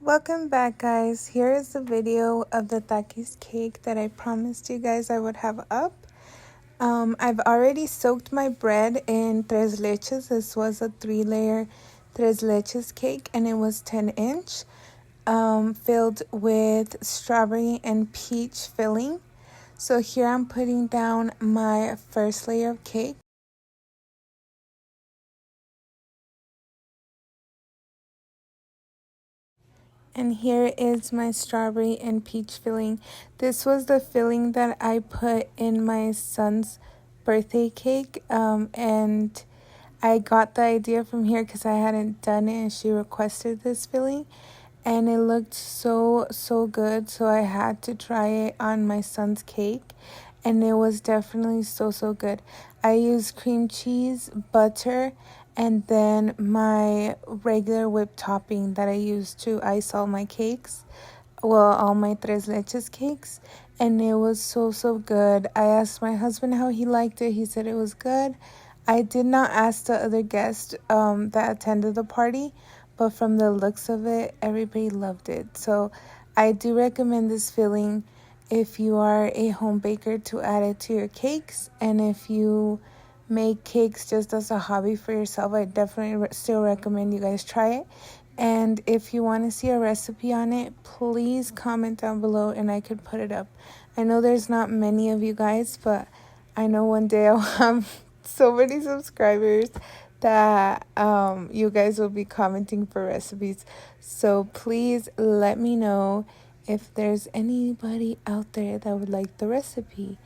Welcome back, guys. Here is the video of the Takis cake that I promised you guys I would have up. I've already soaked my bread in tres leches. This was a 3-layer tres leches cake, and it was 10-inch, filled with strawberry and peach filling. So here I'm putting down my first layer of cake. And here is my strawberry and peach filling. This was the filling that I put in my son's birthday cake. And I got the idea from here because I hadn't done it and she requested this filling. And it looked so good. So I had to try it on my son's cake. And it was definitely so good. I used cream cheese, butter, and then my regular whipped topping that I use to ice all my cakes. Well, all my tres leches cakes. And it was so good. I asked my husband how he liked it. He said it was good. I did not ask the other guests that attended the party, but from the looks of it, everybody loved it. So I do recommend this filling if you are a home baker to add it to your cakes. And if you make cakes just as a hobby for yourself, I definitely still recommend you guys try it. And if you want to see a recipe on it, please comment down below and I could put it up. I know there's not many of you guys, but I know one day I'll have so many subscribers that you guys will be commenting for recipes. So please let me know if there's anybody out there that would like the recipe.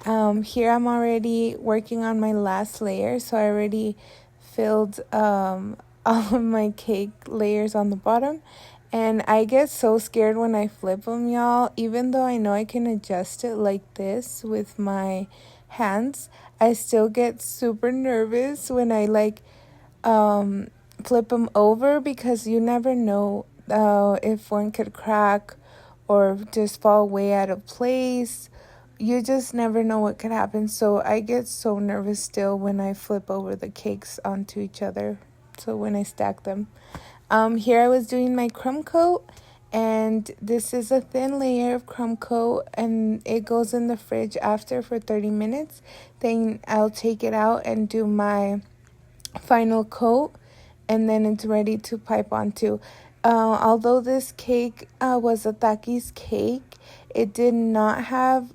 Here I'm already working on my last layer, so I already filled all of my cake layers on the bottom. And I get so scared when I flip them, y'all. Even though I know I can adjust it like this with my hands, I still get super nervous when I flip them over, because you never know if one could crack or just fall way out of place. You just never know what could happen. So I get so nervous still when I flip over the cakes onto each other. So when I stack them. Here I was doing my crumb coat. And this is a thin layer of crumb coat. And it goes in the fridge after for 30 minutes. Then I'll take it out and do my final coat. And then it's ready to pipe onto. Although this cake was a Takis cake, it did not have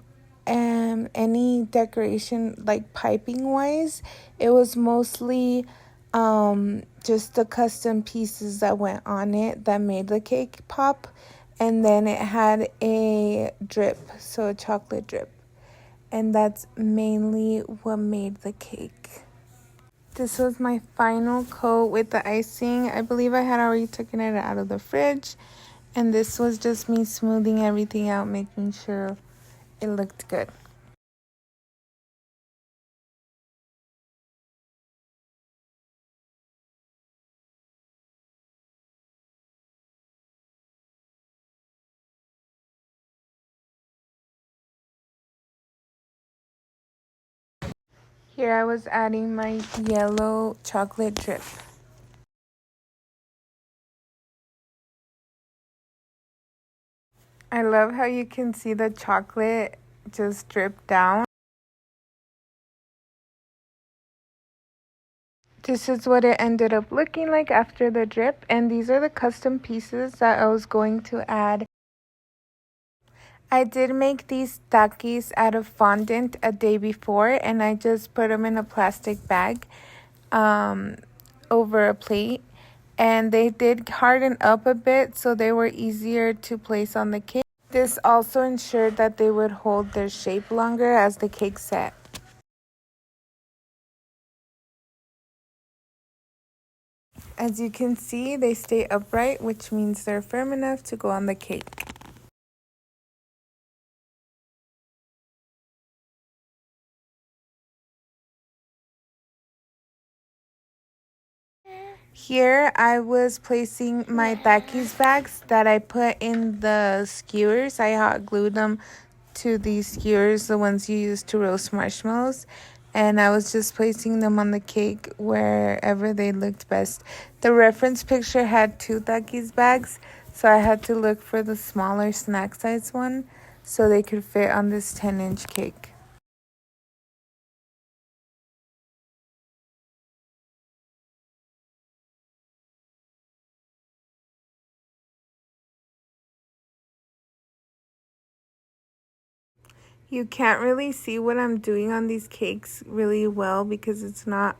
any decoration like piping wise. It was mostly just the custom pieces that went on it that made the cake pop. And then it had a drip, so a chocolate drip. And that's mainly what made the cake. This was my final coat with the icing. I believe I had already taken it out of the fridge. And this was just me smoothing everything out, making sure it looked good. Here I was adding my yellow chocolate drip. I love how you can see the chocolate just drip down. This is what it ended up looking like after the drip, and these are the custom pieces that I was going to add. I did make these Takis out of fondant a day before, and I just put them in a plastic bag over a plate. And they did harden up a bit, so they were easier to place on the cake. This also ensured that they would hold their shape longer as the cake set. As you can see, they stay upright, which means they're firm enough to go on the cake. Here I was placing my Takis bags that I put in the skewers. I hot glued them to these skewers, the ones you use to roast marshmallows. and I was just placing them on the cake wherever they looked best. The reference picture had 2 Takis bags, so I had to look for the smaller snack size one so they could fit on this 10-inch cake. You can't really see what I'm doing on these cakes really well because it's not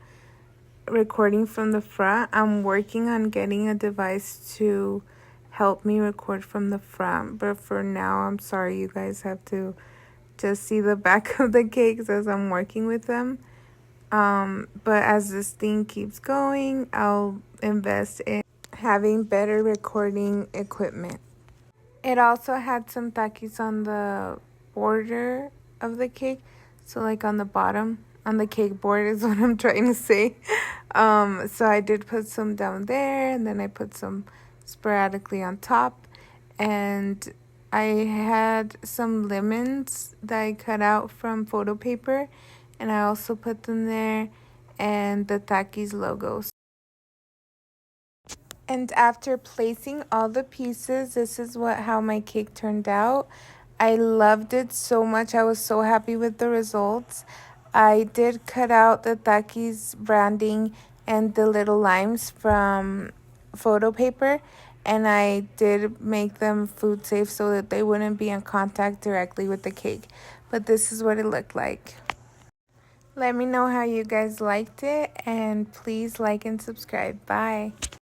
recording from the front. I'm working on getting a device to help me record from the front, but for now, I'm sorry you guys have to just see the back of the cakes as I'm working with them. But as this thing keeps going, I'll invest in having better recording equipment. It also had some Takis on the border of the cake. So like on the bottom, on the cake board is what I'm trying to say. So I did put some down there, and then I put some sporadically on top. And I had some lemons that I cut out from photo paper, and I also put them there, and the Takis logos. And after placing all the pieces, this is how my cake turned out. I loved it so much. I was so happy with the results. I did cut out the Takis branding and the little limes from photo paper, and I did make them food safe so that they wouldn't be in contact directly with the cake. But this is what it looked like. Let me know how you guys liked it, and please like and subscribe. Bye.